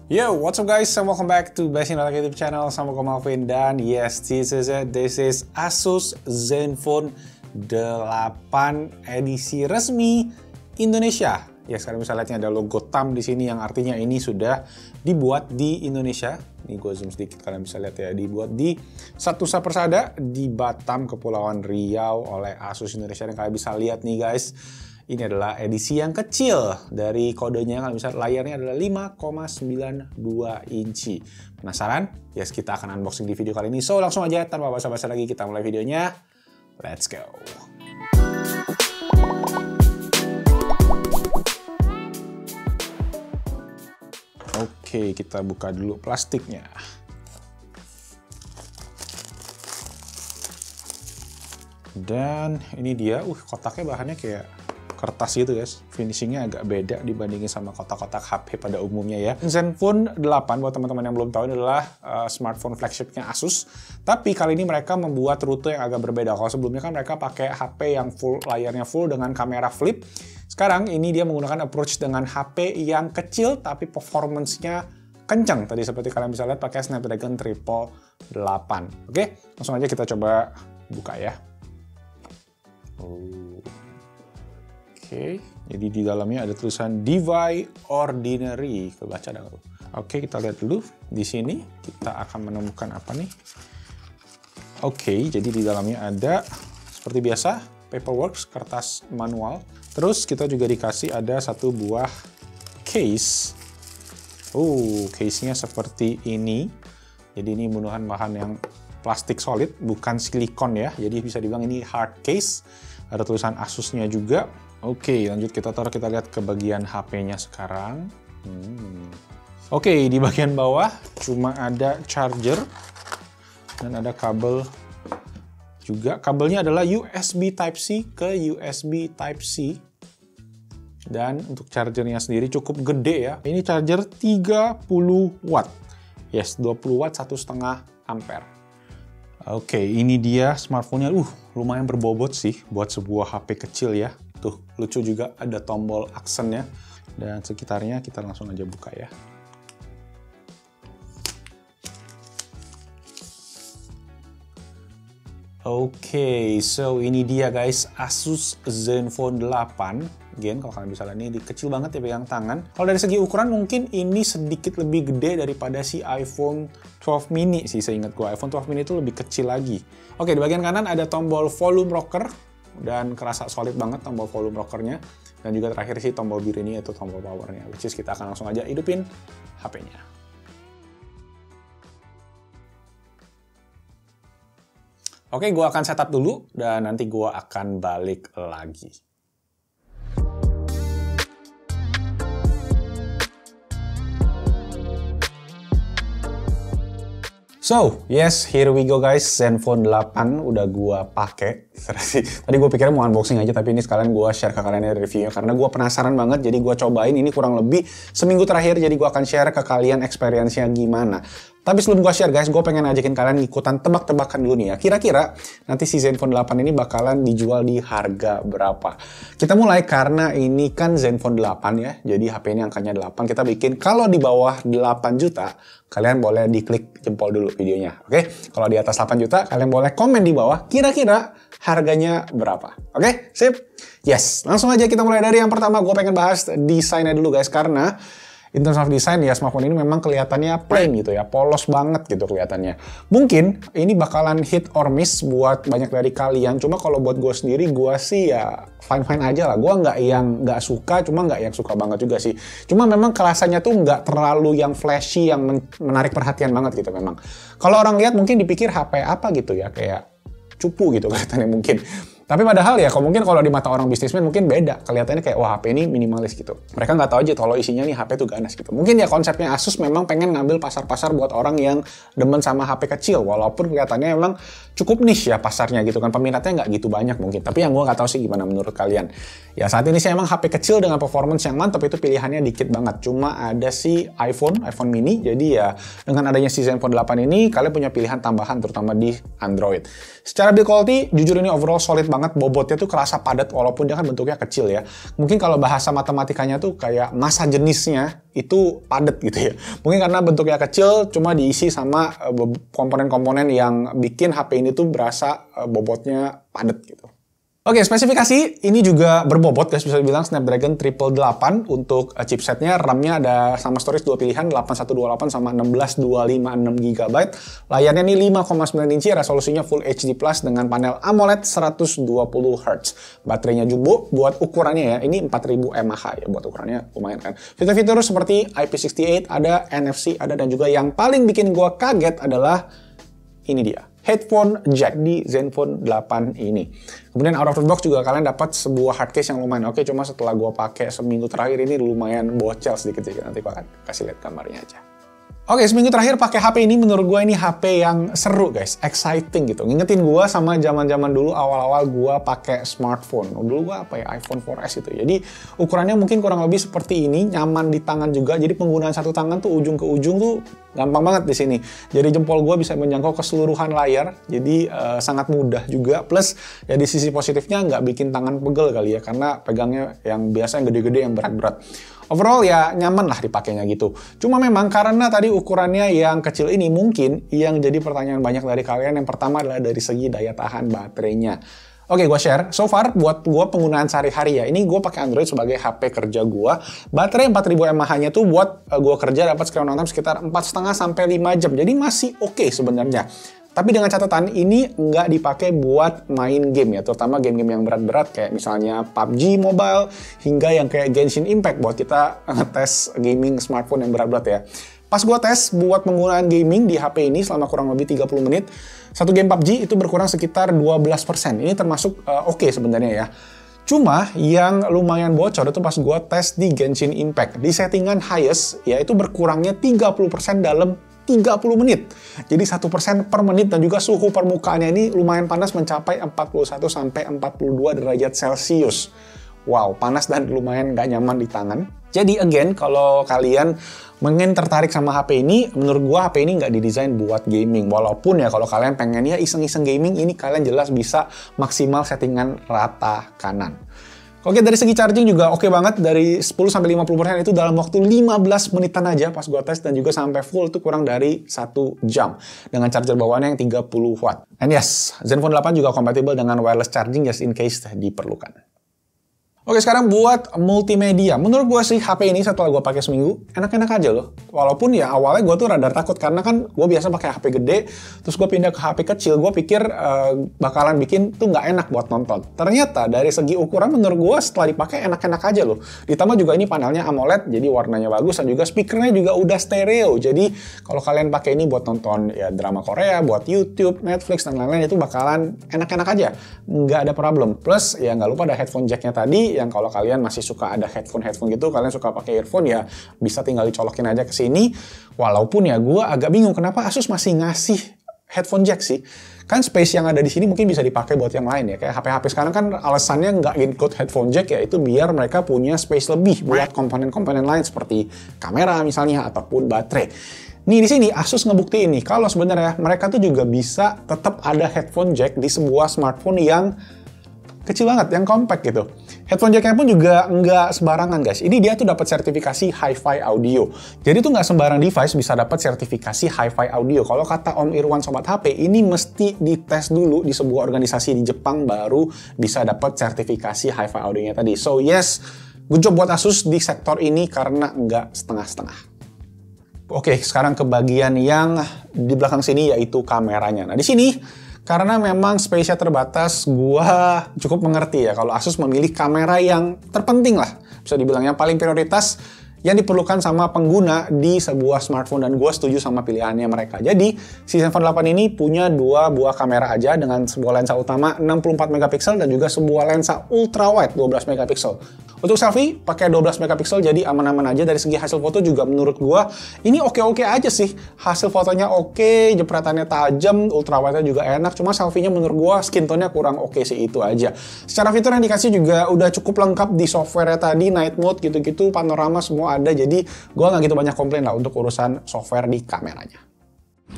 Yo, what's up guys, and welcome back to Best in YouTube channel. Sama gue Malvin, dan yes, this is it. This is Asus Zenfone 8 edisi resmi Indonesia. Ya, sekarang bisa lihatnya ada logo TAM di sini yang artinya ini sudah dibuat di Indonesia. Ini gue zoom sedikit, kalian bisa lihat ya, dibuat di Satusa Persada di Batam, Kepulauan Riau oleh Asus Indonesia. Dan kalian bisa lihat nih guys, ini adalah edisi yang kecil dari kodenya. Kalian bisa lihat layarnya adalah 5,92 inci. Penasaran? Yes, kita akan unboxing di video kali ini. So, langsung aja tanpa basa-basi lagi kita mulai videonya. Let's go! Oke, kita buka dulu plastiknya. Dan ini dia, kotaknya bahannya kayak kertas gitu guys. Finishingnya agak beda dibandingin sama kotak-kotak HP pada umumnya ya. Zenfone 8 buat teman-teman yang belum tahu ini adalah smartphone flagshipnya Asus. Tapi kali ini mereka membuat rute yang agak berbeda. Kalau sebelumnya kan mereka pakai HP yang full, layarnya full dengan kamera flip. Sekarang ini dia menggunakan approach dengan HP yang kecil tapi performance-nya kencang. Tadi seperti kalian bisa lihat pakai Snapdragon 888. Oke, langsung aja kita coba buka ya. Oke, jadi di dalamnya ada tulisan Device Ordinary. Kebaca dah. Oke, kita lihat dulu. Di sini kita akan menemukan apa nih? Oke, jadi di dalamnya ada seperti biasa paperwork, kertas manual. Terus kita juga dikasih ada satu buah case. Case-nya seperti ini. Jadi ini menggunakan bahan yang plastik solid, bukan silikon ya. Jadi bisa dibilang ini hard case. Ada tulisan Asusnya juga. Oke, lanjut kita lihat ke bagian HP-nya sekarang. Oke, di bagian bawah cuma ada charger dan ada kabel juga. Kabelnya adalah USB Type-C ke USB Type-C. Dan untuk chargernya sendiri cukup gede ya. Ini charger 30 watt. Yes, 20 watt 1,5 ampere. Oke, ini dia smartphone-nya. Lumayan berbobot sih buat sebuah HP kecil ya. Tuh, lucu juga ada tombol aksennya. Dan sekitarnya kita langsung aja buka ya. Oke, so ini dia guys, Asus Zenfone 8. Again, kalau kalian bisa lihat ini kecil banget ya pegang tangan. Kalau dari segi ukuran mungkin ini sedikit lebih gede daripada si iPhone 12 mini sih, seingat gue. iPhone 12 mini itu lebih kecil lagi. Oke, di bagian kanan ada tombol volume rocker. Dan kerasa solid banget tombol volume rockernya. Dan juga terakhir sih tombol biru ini yaitu tombol powernya. Which is kita akan langsung aja hidupin HP-nya. Oke, gue akan setup dulu dan nanti gue akan balik lagi. So, yes, here we go guys. Zenfone 8 udah gue pakai. Tadi gue pikirnya mau unboxing aja, tapi ini sekalian gue share ke kalian reviewnya karena gue penasaran banget. Jadi gue cobain ini kurang lebih seminggu terakhir, jadi gue akan share ke kalian experience-nya gimana. Tapi sebelum gue share guys, gue pengen ajakin kalian ikutan tebak-tebakan dulu nih ya. Kira-kira nanti si Zenfone 8 ini bakalan dijual di harga berapa? Kita mulai karena ini kan Zenfone 8 ya. Jadi HP ini angkanya 8. Kita bikin kalau di bawah 8 juta, kalian boleh diklik jempol dulu videonya. Oke? Kalau di atas 8 juta, kalian boleh komen di bawah kira-kira harganya berapa. Oke? Sip? Yes. Langsung aja kita mulai dari yang pertama. Gue pengen bahas desainnya dulu guys, karena in terms of design ya smartphone ini memang kelihatannya plain gitu ya, polos banget gitu kelihatannya. Mungkin ini bakalan hit or miss buat banyak dari kalian, cuma kalau buat gue sendiri, gue sih ya fine-fine aja lah. Gue nggak yang nggak suka, cuma nggak yang suka banget juga sih. Cuma memang kelasannya tuh nggak terlalu yang flashy, yang menarik perhatian banget gitu memang. Kalau orang lihat mungkin dipikir HP apa gitu ya, kayak cupu gitu kelihatannya mungkin. Tapi padahal ya, kalau di mata orang bisnismen mungkin beda. Kelihatannya kayak, wah HP ini minimalis gitu. Mereka nggak tahu aja kalau isinya nih HP tuh ganas gitu. Mungkin ya konsepnya Asus memang pengen ngambil pasar-pasar buat orang yang demen sama HP kecil. Walaupun kelihatannya emang cukup niche ya pasarnya gitu kan. Peminatnya nggak gitu banyak mungkin. Tapi yang gue nggak tahu sih gimana menurut kalian. Ya saat ini sih emang HP kecil dengan performance yang mantap itu pilihannya dikit banget. Cuma ada si iPhone mini. Jadi ya dengan adanya si Zenfone 8 ini, kalian punya pilihan tambahan terutama di Android. Secara build quality, jujur ini overall solid banget, bobotnya tuh kerasa padat walaupun dia kan bentuknya kecil ya. Mungkin kalau bahasa matematikanya tuh kayak massa jenisnya itu padat gitu ya. Mungkin karena bentuknya kecil cuma diisi sama komponen-komponen yang bikin HP ini tuh berasa bobotnya padat gitu. Oke, spesifikasi ini juga berbobot guys, bisa dibilang Snapdragon 888 untuk chipsetnya. RAM-nya ada sama storage 2 pilihan, 8128 sama 16256 GB. Layarnya ini 5,9 inci, resolusinya Full HD Plus dengan panel AMOLED 120 Hz. Baterainya jumbo buat ukurannya ya, ini 4000 mAh ya, buat ukurannya lumayan kan. Fitur-fitur seperti IP68 ada, NFC ada, dan juga yang paling bikin gua kaget adalah ini dia, headphone jack di Zenfone 8 ini. Kemudian out of the box juga kalian dapat sebuah hard case yang lumayan oke, cuma setelah gua pakai seminggu terakhir ini lumayan bocel sedikit-sedikit. Nanti gua akan kasih lihat gambarnya aja. Oke, seminggu terakhir pakai HP ini menurut gue ini HP yang seru guys, exciting gitu. Ngingetin gue sama zaman-zaman dulu awal-awal gue pakai smartphone. Dulu gue apa ya, iPhone 4S itu. Jadi ukurannya mungkin kurang lebih seperti ini, nyaman di tangan juga. Jadi penggunaan satu tangan tuh ujung ke ujung tuh gampang banget di sini. Jadi jempol gue bisa menjangkau keseluruhan layar. Jadi sangat mudah juga. Plus ya di sisi positifnya nggak bikin tangan pegel kali ya, karena pegangnya yang biasa yang gede-gede yang berat-berat. Overall ya nyaman lah dipakainya gitu. Cuma memang karena tadi ukurannya yang kecil ini, mungkin yang jadi pertanyaan banyak dari kalian yang pertama adalah dari segi daya tahan baterainya. Oke, gue share. So far, buat gue penggunaan sehari-hari ya, ini gue pakai Android sebagai HP kerja gue. Baterai 4000 mAh-nya tuh buat gue kerja dapat screen on time sekitar 4,5 sampai 5 jam. Jadi masih oke sebenarnya. Tapi dengan catatan ini nggak dipakai buat main game ya, terutama game-game yang berat-berat kayak misalnya PUBG Mobile, hingga yang kayak Genshin Impact buat kita tes gaming smartphone yang berat-berat ya. Pas gue tes buat penggunaan gaming di HP ini selama kurang lebih 30 menit, satu game PUBG itu berkurang sekitar 12%. Ini termasuk oke sebenarnya ya. Cuma yang lumayan bocor itu pas gue tes di Genshin Impact. Di settingan highest, ya itu berkurangnya 30% dalam 30 menit. Jadi 1% per menit, dan juga suhu permukaannya ini lumayan panas mencapai 41 sampai 42 derajat Celcius. Wow, panas dan lumayan nggak nyaman di tangan. Jadi again, kalau kalian mungkin tertarik sama HP ini, menurut gua HP ini nggak didesain buat gaming. Walaupun ya kalau kalian pengen ya iseng-iseng gaming, ini kalian jelas bisa maksimal settingan rata kanan. Oke, dari segi charging juga oke banget, dari 10-50% itu dalam waktu 15 menitan aja pas gua tes, dan juga sampai full itu kurang dari 1 jam dengan charger bawaannya yang 30 watt. And yes, Zenfone 8 juga kompatibel dengan wireless charging just in case diperlukan. Oke, sekarang buat multimedia. Menurut gue sih HP ini setelah gue pakai seminggu, enak-enak aja loh. Walaupun ya awalnya gue tuh rada takut, karena kan gue biasa pakai HP gede, terus gue pindah ke HP kecil, gue pikir bakalan bikin tuh nggak enak buat nonton. Ternyata dari segi ukuran menurut gue setelah dipakai enak-enak aja loh. Ditambah juga ini panelnya AMOLED, jadi warnanya bagus, dan juga speakernya juga udah stereo. Jadi kalau kalian pakai ini buat nonton ya drama Korea, buat YouTube, Netflix, dan lain-lain itu bakalan enak-enak aja. Nggak ada problem. Plus ya nggak lupa ada headphone jacknya tadi, yang kalau kalian masih suka ada headphone gitu, kalian suka pakai earphone ya bisa tinggal dicolokin aja ke sini. Walaupun ya gue agak bingung kenapa Asus masih ngasih headphone jack sih. Kan space yang ada di sini mungkin bisa dipakai buat yang lain ya. Kayak HP-HP sekarang kan alasannya nggak include headphone jack ya, itu biar mereka punya space lebih buat komponen-komponen lain seperti kamera misalnya ataupun baterai. Nih di sini Asus ngebuktiin nih kalau sebenarnya mereka tuh juga bisa tetap ada headphone jack di sebuah smartphone yang kecil banget, yang compact gitu. Headphone jacknya pun juga nggak sembarangan guys. Ini dia tuh dapat sertifikasi Hi-Fi Audio. Jadi tuh nggak sembarang device bisa dapat sertifikasi Hi-Fi Audio. Kalau kata Om Irwan Sobat HP, ini mesti dites dulu di sebuah organisasi di Jepang baru bisa dapat sertifikasi Hi-Fi Audionya tadi. So yes, good job buat Asus di sektor ini karena nggak setengah-setengah. Oke, sekarang ke bagian yang di belakang sini yaitu kameranya. Nah di sini karena memang space-nya terbatas, gua cukup mengerti ya kalau Asus memilih kamera yang terpenting lah. Bisa dibilang yang paling prioritas yang diperlukan sama pengguna di sebuah smartphone, dan gua setuju sama pilihannya mereka. Jadi, si Zenfone 8 ini punya dua buah kamera aja dengan sebuah lensa utama 64 megapiksel dan juga sebuah lensa ultra wide 12 megapiksel. Untuk selfie pakai 12 megapiksel, jadi aman-aman aja. Dari segi hasil foto juga menurut gua ini oke-oke aja sih. Hasil fotonya oke, jepretannya tajam, ultra wide-nya juga enak. Cuma selfie-nya menurut gua skin tone-nya kurang oke sih, itu aja. Secara fitur yang dikasih juga udah cukup lengkap di software-nya tadi, night mode gitu-gitu, panorama semua ada. Jadi gua nggak gitu banyak komplain lah untuk urusan software di kameranya.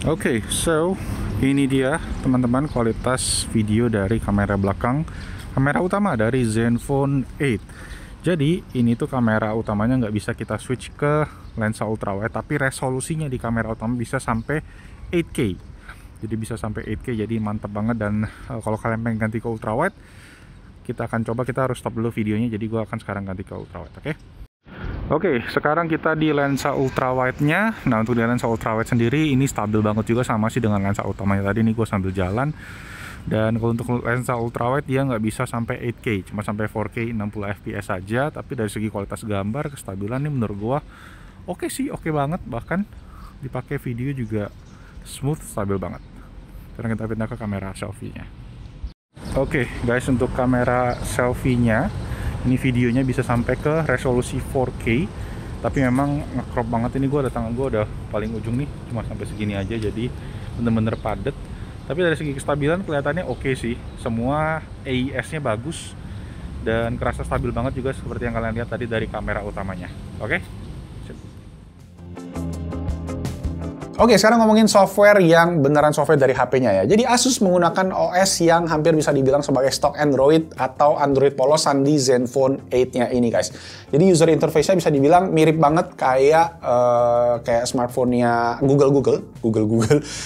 Oke, so ini dia teman-teman kualitas video dari kamera belakang, kamera utama dari Zenfone 8. Jadi ini tuh kamera utamanya nggak bisa kita switch ke lensa ultrawide, tapi resolusinya di kamera utama bisa sampai 8K. Jadi bisa sampai 8K, jadi mantap banget. Dan kalau kalian pengen ganti ke ultrawide, kita akan coba, kita harus stop dulu videonya. Jadi gua akan sekarang ganti ke ultrawide, oke? Oke, sekarang kita di lensa ultrawide-nya. Nah, untuk di lensa ultrawide sendiri ini stabil banget juga, sama sih dengan lensa utamanya tadi. Ini gue sambil jalan. Dan kalau untuk lensa ultrawide dia nggak bisa sampai 8K, cuma sampai 4K 60 fps saja. Tapi dari segi kualitas gambar, kestabilan ini menurut gue oke sih, oke banget. Bahkan dipakai video juga smooth, stabil banget. Sekarang kita pindah ke kamera selfie-nya. Oke guys, untuk kamera selfie-nya ini videonya bisa sampai ke resolusi 4K, tapi memang nge-crop banget. Ini gue ada, tangan gue udah paling ujung nih, cuma sampai segini aja, jadi bener-bener padet. Tapi dari segi kestabilan kelihatannya oke sih, semua AIS-nya bagus dan kerasa stabil banget juga seperti yang kalian lihat tadi dari kamera utamanya. Oke? Oke, sekarang ngomongin software yang beneran software dari HP-nya ya. Jadi Asus menggunakan OS yang hampir bisa dibilang sebagai stok Android atau Android polosan di Zenfone 8-nya ini guys. Jadi user interface-nya bisa dibilang mirip banget kayak smartphone-nya Google.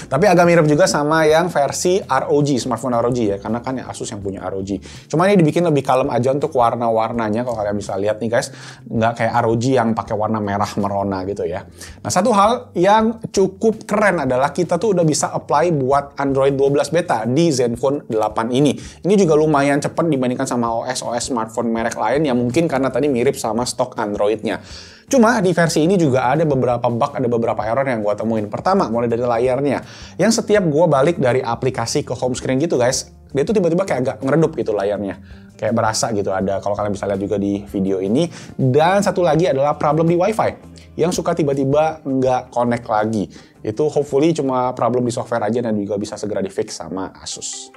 Tapi agak mirip juga sama yang versi ROG, smartphone ROG ya. Karena kan ya Asus yang punya ROG. Cuma ini dibikin lebih kalem aja untuk warna-warnanya, kalau kalian bisa lihat nih guys. Nggak kayak ROG yang pakai warna merah merona gitu ya. Nah, satu hal yang cukup keren adalah kita tuh udah bisa apply buat Android 12 beta di Zenfone 8 ini. Ini juga lumayan cepat dibandingkan sama OS smartphone merek lain yang mungkin karena tadi mirip sama stok Android-nya. Cuma di versi ini juga ada beberapa bug, ada beberapa error yang gue temuin. Pertama, mulai dari layarnya. Yang setiap gue balik dari aplikasi ke home screen gitu guys, dia tuh tiba-tiba kayak agak ngeredup gitu layarnya. Kayak berasa gitu, ada kalau kalian bisa lihat juga di video ini. Dan satu lagi adalah problem di WiFi yang suka tiba-tiba nggak connect lagi. Itu hopefully cuma problem di software aja dan juga bisa segera di fix sama Asus.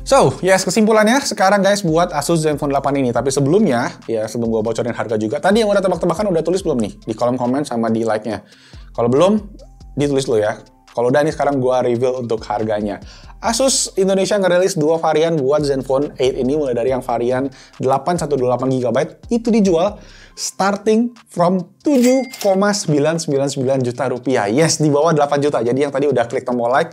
So, yes, kesimpulannya sekarang guys buat Asus Zenfone 8 ini. Tapi sebelumnya, ya sebelum gue bocorin harga juga, tadi yang udah tebak-tebakan udah tulis belum nih? Di kolom komen sama di like-nya. Kalau belum, ditulis dulu ya. Kalau udah nih sekarang gue reveal untuk harganya. Asus Indonesia ngerilis dua varian buat Zenfone 8 ini, mulai dari yang varian 818GB itu dijual starting from 7,999 juta rupiah. Yes, di bawah 8 juta. Jadi yang tadi udah klik tombol like,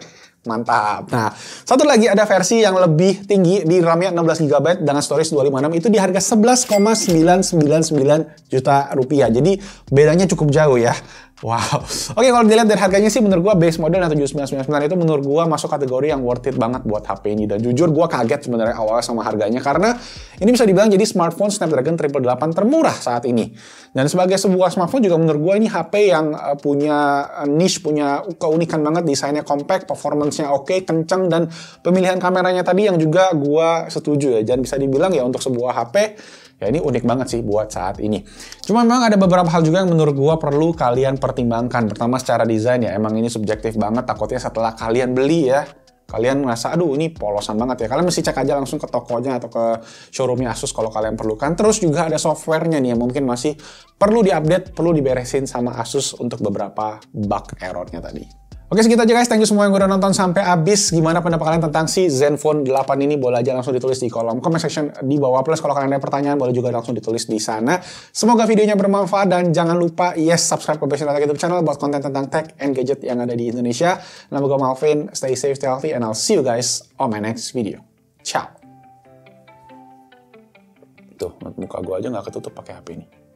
mantap. Nah, satu lagi ada versi yang lebih tinggi di RAM-nya 16GB dengan storage 256 itu di harga 11,999 juta rupiah. Jadi bedanya cukup jauh ya. Wow. Oke, kalau dilihat dari harganya sih menurut gua base model yang 7999 itu menurut gua masuk kategori yang worth it banget buat HP ini. Dan jujur gua kaget sebenarnya awalnya sama harganya karena ini bisa dibilang jadi smartphone Snapdragon 888 termurah saat ini. Dan sebagai sebuah smartphone juga menurut gua ini HP yang punya niche, punya keunikan banget, desainnya compact, performance-nya oke, kenceng, dan pemilihan kameranya tadi yang juga gua setuju ya. Dan bisa dibilang ya untuk sebuah HP ya ini unik banget sih buat saat ini. Cuma memang ada beberapa hal juga yang menurut gua perlu kalian pertimbangkan. Pertama secara desain ya, emang ini subjektif banget. Takutnya setelah kalian beli ya, kalian ngerasa aduh ini polosan banget ya. Kalian mesti cek aja langsung ke tokonya atau ke showroomnya Asus kalau kalian perlukan. Terus juga ada softwarenya nih yang mungkin masih perlu diupdate, perlu diberesin sama Asus untuk beberapa bug errornya tadi. Oke, segitu aja guys. Thank you semua yang udah nonton sampai habis. Gimana pendapat kalian tentang si Zenfone 8 ini? Boleh aja langsung ditulis di kolom comment section di bawah. Plus kalau kalian ada pertanyaan, boleh juga langsung ditulis di sana. Semoga videonya bermanfaat dan jangan lupa subscribe ke Basic Tech YouTube channel buat konten tentang tech and gadget yang ada di Indonesia. Nama gue Malvin. Stay safe, stay healthy, and I'll see you guys on my next video. Ciao. Tuh, muka gue aja nggak ketutup pakai HP ini.